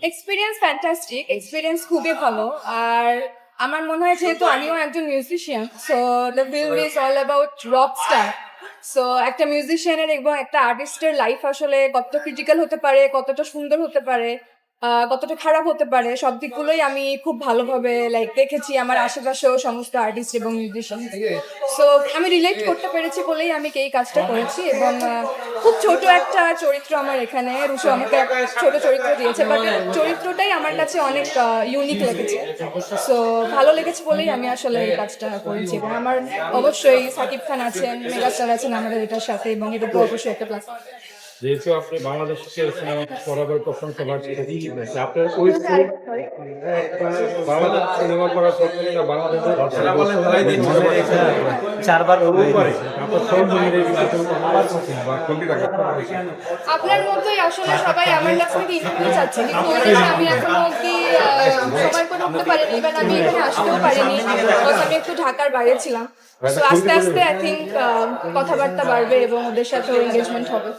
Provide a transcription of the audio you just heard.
Experience fantastic, experience খুবই ভালো। আর আমার মনে হয় যেহেতু আমিও একজন musician, so the film is all about rock star. So একটা মিউজিশিয়ানের এবং একটা আর্টিস্টের লাইফ আসলে কতটা ক্রিটিক্যাল হতে পারে, কতটা সুন্দর হতে পারে, কতটা খারাপ হতে পারে, সব দিকগুলোই আমি খুব ভালোভাবে দেখেছি আমার আশেপাশেও সমস্ত আর্টিস্ট এবং মিউজিশিয়ান। সো আমি রিলেট করতে পেরেছি বলেই আমি এই কাজটা করেছি। এবং খুব ছোট একটা চরিত্র আমার এখানে, রুশো আমাকে একটা ছোট চরিত্র দিয়েছে, বাট চরিত্রটাই আমার কাছে অনেক ইউনিক লেগেছে। সো ভালো লেগেছে বলেই আমি আসলে এই কাজটা করেছি। এবং আমার অবশ্যই সাকিব খান আছেন, মেগাস্টার আছেন আমাদের এটার সাথে, এবং এটা তো অবশ্যই একটা প্লাস। যেহেতু আপনি বাংলাদেশের সিনেমা বরাবর প্রশংসা পাচ্ছেন, আপনার ওই বাংলাদেশ সিনেমা করার পর থেকে বাংলাদেশের চারবার আপনার সহযোগীদের আপনার মতোই আসলে সবাই আমার কাছ থেকে ইন্টারভিউ চাচ্ছে, কিন্তু ওই দেশে আমি এখনো অব্দি সময় করে উঠতে পারিনি, বাট আমি এখানে আসতেও পারিনি, বিকজ আমি একটু ঢাকার বাইরে ছিলাম। তো আস্তে আস্তে আই থিঙ্ক কথাবার্তা বাড়বে এবং ওদের সাথেও এঙ্গেজমেন্ট হবে।